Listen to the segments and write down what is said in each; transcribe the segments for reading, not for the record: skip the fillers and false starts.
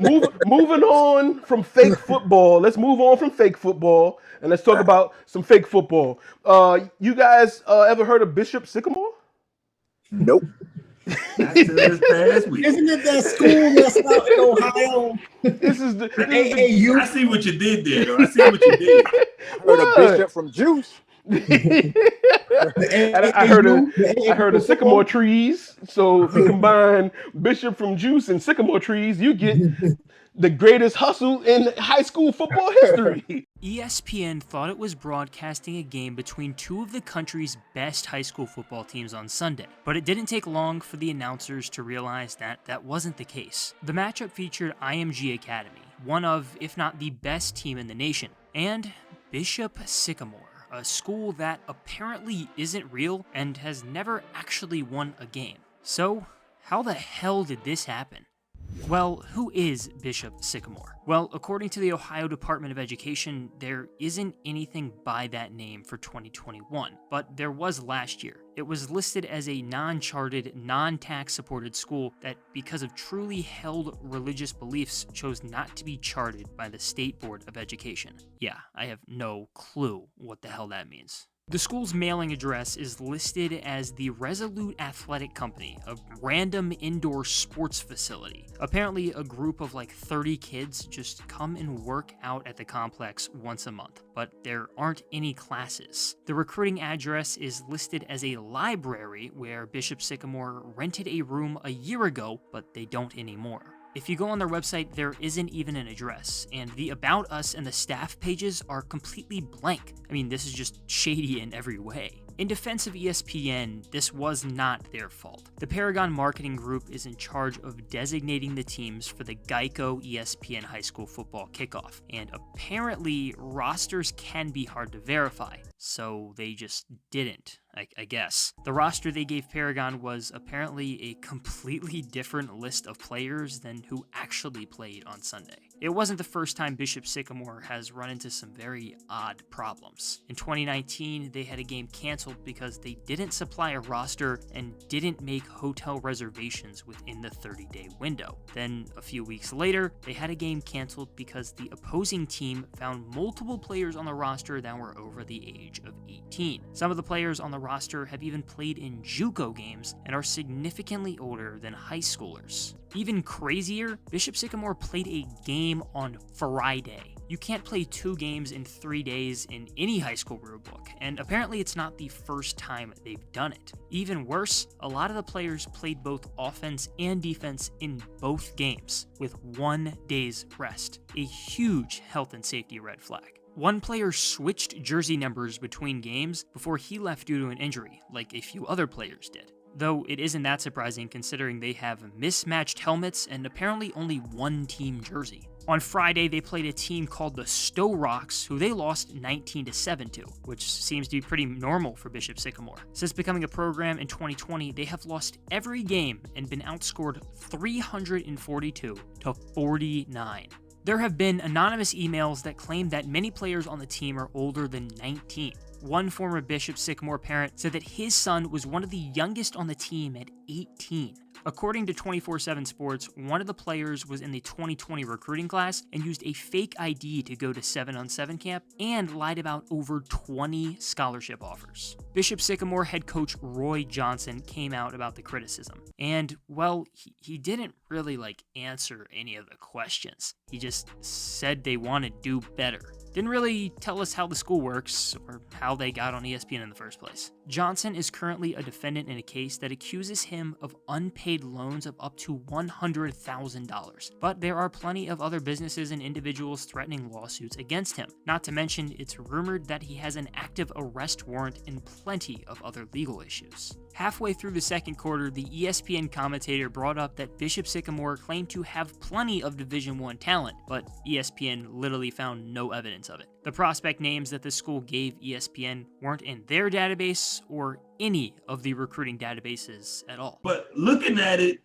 moving on from fake football. Let's move on from fake football and let's talk about some fake football. You guys ever heard of Bishop Sycamore? Nope. Not till this past week. Isn't it that school that's out in Ohio? This is the AAU. I see what you did there, though. I see what you did. Heard a bishop from Juice. I heard of sycamore trees. So if you combine Bishop from Juice and sycamore trees, you get the greatest hustle in high school football history. ESPN thought it was broadcasting a game between two of the country's best high school football teams on Sunday, but it didn't take long for the announcers to realize that that wasn't the case. The matchup featured IMG Academy, one of, if not the best team in the nation, and Bishop Sycamore, a school that apparently isn't real and has never actually won a game. So, how the hell did this happen? Well, who is Bishop Sycamore? Well, according to the Ohio Department of Education, there isn't anything by that name for 2021, but there was last year. It was listed as a non-charted, non-tax supported school that, because of truly held religious beliefs, chose not to be charted by the State Board of Education. Yeah, I have no clue what the hell that means. The school's mailing address is listed as the Resolute Athletic Company, a random indoor sports facility. Apparently, a group of like 30 kids just come and work out at the complex once a month, but there aren't any classes. The recruiting address is listed as a library where Bishop Sycamore rented a room a year ago, but they don't anymore. If you go on their website, there isn't even an address, and the About Us and the staff pages are completely blank. I mean, this is just shady in every way. In defense of ESPN, this was not their fault. The Paragon Marketing Group is in charge of designating the teams for the Geico ESPN High School Football Kickoff, and apparently rosters can be hard to verify, so they just didn't, I guess. The roster they gave Paragon was apparently a completely different list of players than who actually played on Sunday. It wasn't the first time Bishop Sycamore has run into some very odd problems. In 2019, they had a game canceled because they didn't supply a roster and didn't make hotel reservations within the 30-day window. Then, a few weeks later, they had a game canceled because the opposing team found multiple players on the roster that were over the age of 18. Some of the players on the roster have even played in JUCO games and are significantly older than high schoolers. Even crazier, Bishop Sycamore played a game on Friday. You can't play 2 games in 3 days in any high school rulebook, and apparently it's not the first time they've done it. Even worse, a lot of the players played both offense and defense in both games, with 1 day's rest. A huge health and safety red flag. One player switched jersey numbers between games before he left due to an injury, like a few other players did. Though it isn't that surprising considering they have mismatched helmets and apparently only one team jersey. On Friday, they played a team called the Stowe Rocks, who they lost 19-7 to, which seems to be pretty normal for Bishop Sycamore. Since becoming a program in 2020, they have lost every game and been outscored 342-49. There have been anonymous emails that claim that many players on the team are older than 19. One former Bishop Sycamore parent said that his son was one of the youngest on the team at 18. According to 24/7 Sports, one of the players was in the 2020 recruiting class and used a fake ID to go to 7-on-7 camp and lied about over 20 scholarship offers. Bishop Sycamore head coach Roy Johnson came out about the criticism. And, well, he didn't really answer any of the questions. He just said they want to do better. Didn't really tell us how the school works or how they got on ESPN in the first place. Johnson is currently a defendant in a case that accuses him of unpaid loans of up to $100,000. But there are plenty of other businesses and individuals threatening lawsuits against him. Not to mention, it's rumored that he has an active arrest warrant and plenty of other legal issues. Halfway through the second quarter, the ESPN commentator brought up that Bishop Sycamore claimed to have plenty of Division I talent, but ESPN literally found no evidence of it. The prospect names that the school gave ESPN weren't in their database or any of the recruiting databases at all. But looking at it,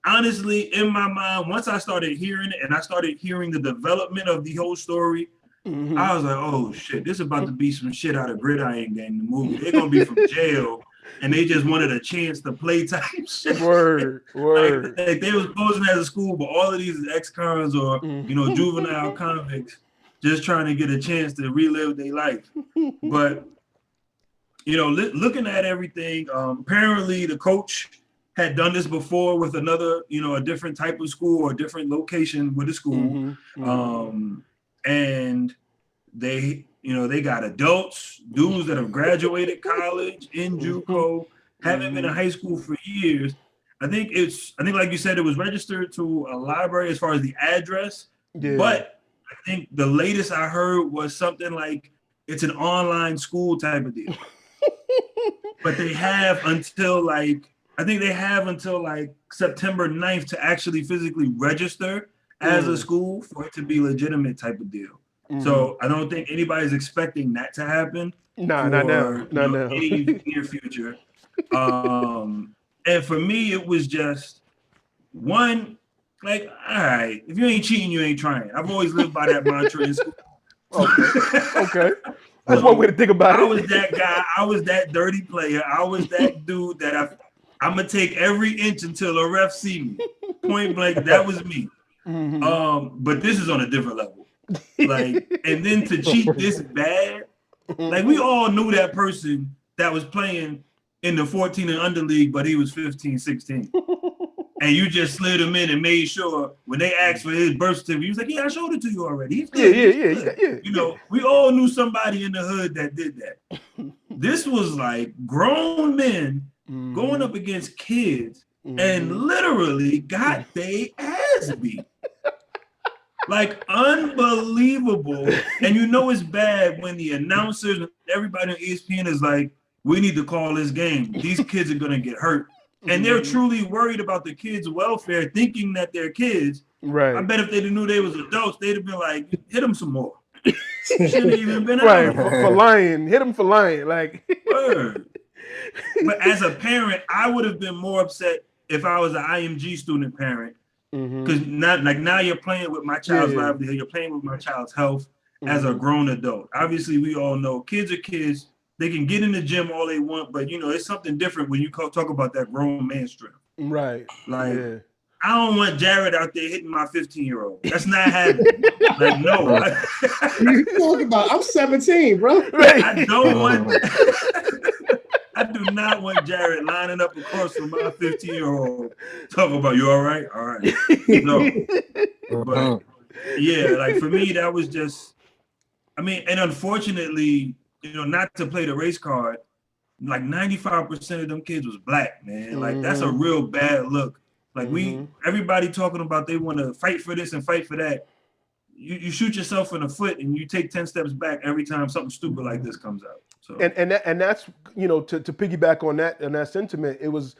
honestly, in my mind, once I started hearing it and I started hearing the development of the whole story, I was like, oh shit, this is about to be some shit out of Gridiron Gang, the movie. They're going to be from jail and they just wanted a chance to play type shit. Word. Like they was posing as a school, but all of these ex-cons or juvenile convicts just trying to get a chance to relive their life. But looking at everything, apparently the coach had done this before with another, a different type of school or a different location with a school. And they got adults, dudes that have graduated college in JUCO, haven't been in high school for years. I think like you said, it was registered to a library as far as the address. Yeah. But I think the latest I heard was something like it's an online school type of deal. But they have until September 9th to actually physically register as a school for it to be legitimate type of deal. So I don't think anybody's expecting that to happen. Not now. Any near future. And for me, it was just one, like, all right, if you ain't cheating, you ain't trying. I've always lived by that mantra in school. Okay. That's one way to think about it. I was that guy. I was that dirty player. I was that dude that I'm going to take every inch until a ref see me. Point blank, that was me. But this is on a different level. Like, and then to cheat this bad, like we all knew that person that was playing in the 14 and under league, but he was 15, 16. And you just slid him in and made sure when they asked for his birth certificate, he was like, yeah, I showed it to you already. He's good. Yeah. We all knew somebody in the hood that did that. This was like grown men going up against kids and literally got their ass beat. Like unbelievable. And it's bad when the announcers and everybody on ESPN is like, we need to call this game. These kids are going to get hurt. And they're truly worried about the kids' welfare, thinking that they're kids. Right. I bet if they knew they was adults, they'd have been like, hit them some more. Shouldn't have even been out. For lying. Hit them for lying. Like. Word. But as a parent, I would have been more upset if I was an IMG student parent. Because now you're playing with my child's livelihood, you're playing with my child's health as a grown adult. Obviously, we all know kids are kids. They can get in the gym all they want, but it's something different when you talk about that grown man strength. Right. Like, I don't want Jared out there hitting my 15-year-old. That's not happening. Like, no. What are you talking about? I'm 17, bro. Right. I don't want. I do not want Jared lining up across from my 15-year-old. Talk about, you all right? All right. No. But yeah, like for me, that was just. And unfortunately. Not to play the race card, like 95% of them kids was black, man. Like that's a real bad look. Like everybody talking about they want to fight for this and fight for that. You shoot yourself in the foot and you take 10 steps back every time something stupid like this comes out. So and that's to piggyback on that sentiment, it was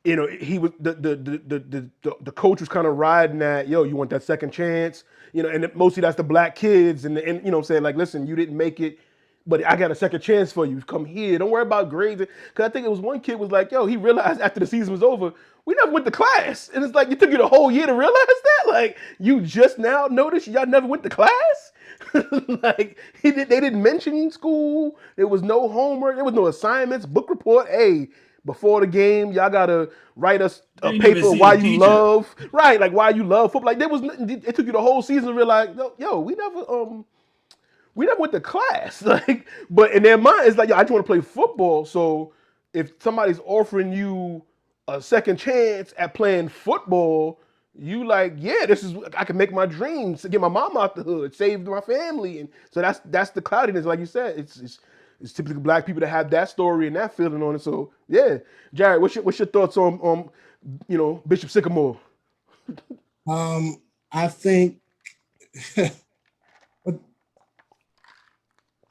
he was the coach was kind of riding that, you want that second chance, and mostly that's the black kids and saying like, listen, you didn't make it. But I got a second chance for you. Come here. Don't worry about grades. Because I think it was one kid was like, he realized after the season was over, we never went to class. And it's like, it took you the whole year to realize that? Like, you just now noticed y'all never went to class? Like, they didn't mention school. There was no homework. There was no assignments, book report. Hey, before the game, y'all got to write us a paper why you love. Right, like why you love football. Like, it took you the whole season to realize, we never went to class, like, but in their mind, it's like, I just want to play football. So if somebody's offering you a second chance at playing football, you like, I can make my dreams, get my mom out the hood, save my family, and so that's the cloudiness, like you said. It's typically black people that have that story and that feeling on it. So yeah, Jared, what's your thoughts on Bishop Sycamore? I think.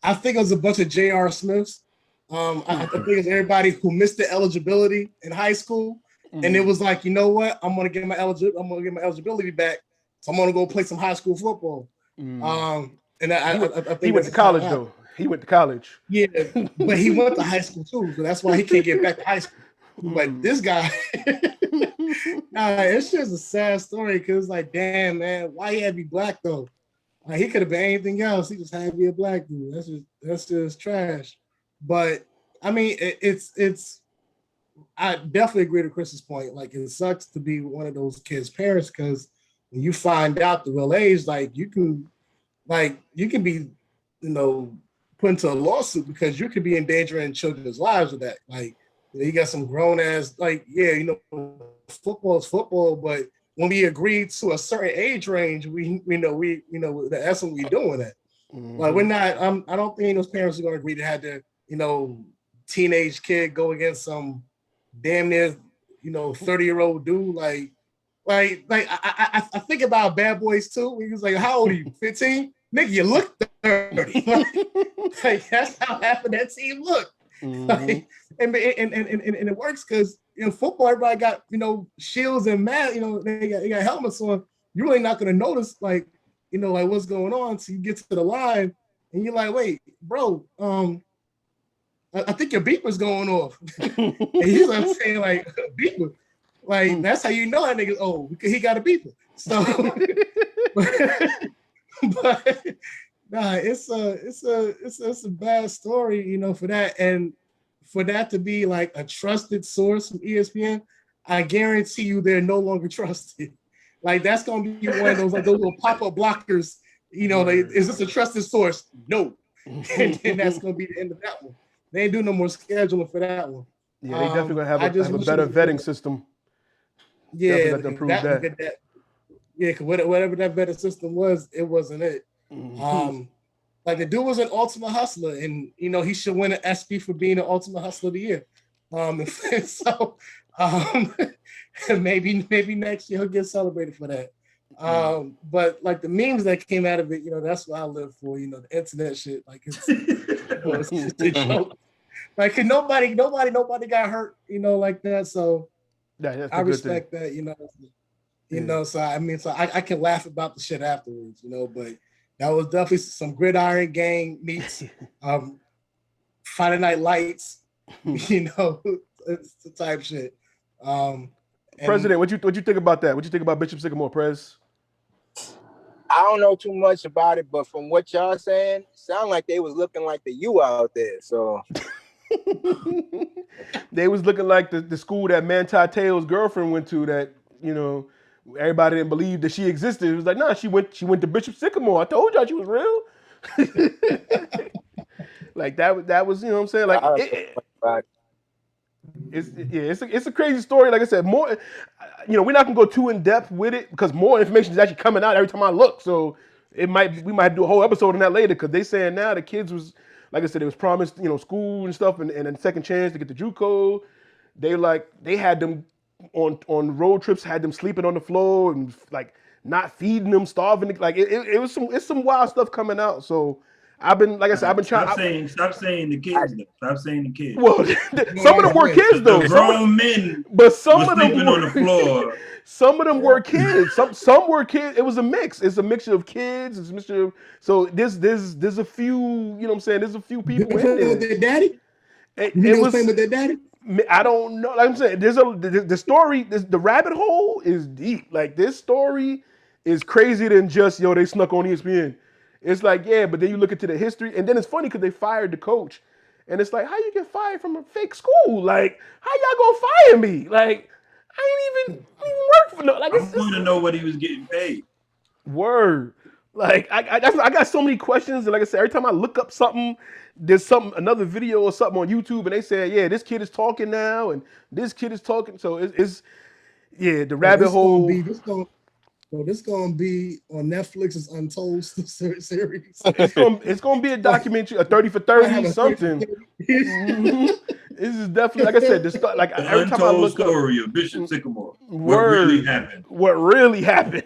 I think it was a bunch of J.R. Smiths. I think it's everybody who missed the eligibility in high school, and it was like, you know what? I'm gonna get my eligibility back, so I'm gonna go play some high school football. And I think he went to college though. He went to college. Yeah, but he went to high school too, so that's why he can't get back to high school. But this guy, it's just a sad story because it's like, damn man, why he had to be black though? Like, he could have been anything else. He just had to be a black dude. That's just trash. But I mean, it's I definitely agree to Chris's point. Like, it sucks to be one of those kids' parents because when you find out the real age, like you can be, put into a lawsuit because you could be endangering children's lives with that. Like, you got some grown ass, like, yeah, football is football, but when we agreed to a certain age range, we that's what we doing it. Like, we're not. I don't think those parents are going to agree to have to, teenage kid go against some damn near, 30-year-old dude. I think about Bad Boys too. He was like, "How old are you? 15? Nigga, you look 30." Like, that's how half of that team look. Like, and it works because in football, everybody got shields and they got helmets on. You're really not gonna notice like what's going on. So you get to the line and you're like, "Wait, bro, I think your beeper's going off." And he's like saying like, "Beeper." Like, that's how you know that nigga's old, because he got a beeper. So, but nah, it's a bad story, for that, and for that to be like a trusted source from ESPN, I guarantee you they're no longer trusted. Like, that's gonna be one of those little pop-up blockers. Like, is this a trusted source? No, and that's gonna be the end of that one. They ain't doing no more scheduling for that one. Yeah, they definitely gonna have a wish better it was vetting system. Yeah, Definitely got to improve that. Yeah, because whatever that better system was, it wasn't it. Like, the dude was an ultimate hustler, and he should win an ESPY for being an ultimate hustler of the year. So maybe next year he'll get celebrated for that. But like the memes that came out of it, that's what I live for. The internet shit, like it's just a joke. Like, nobody got hurt, like that. So That's I a good thing. respect that, So I mean, I can laugh about the shit afterwards, but that was definitely some Gridiron Gang meets Friday Night Lights, it's the type shit. President, what you think about that? What you think about Bishop Sycamore, Prez? I don't know too much about it, but from what y'all saying, sound like they was looking like the U out there. So They was looking like the school that Manti Te'o's girlfriend went to. That everybody didn't believe that she existed. It was like, nah, she went to Bishop Sycamore. I told y'all she was real. Like that was what I'm saying. Like it's a crazy story. Like I said, more we're not gonna go too in depth with it because more information is actually coming out every time I look. So we might do a whole episode on that later, because they saying now the kids was, like I said, it was promised school and stuff, and a second chance to get the JUCO. They had them on road trips, had them sleeping on the floor and like not feeding them, starving. Like it's some wild stuff coming out. So I've been trying. Stop saying the kids. Stop saying the kids. Well, some of them were kids though. The grown men, but some of them sleeping on the floor. Some of them were kids. Some were kids. It was a mix. It's a mixture of kids. It's a mixture of, so there's a few. There's a few people in there. With their daddy. It was playing with their daddy. I don't know. Like I'm saying, the story. The rabbit hole is deep. Like, this story is crazier than just they snuck on ESPN. It's like, yeah, but then you look into the history, and then it's funny because they fired the coach, and it's like, how you get fired from a fake school? Like, how y'all gonna fire me? Like, I ain't even work for no. Like, I want to know what he was getting paid. Word. Like, I got so many questions, and like I said, every time I look up something, there's another video or something on YouTube, and they say, yeah, this kid is talking now, and this kid is talking. So it's the rabbit hole. This gonna be on Netflix's Untold series. It's gonna be a documentary, a 30 for 30 something. This is definitely, like I said, every time I look story of Bishop Sycamore. What really happened?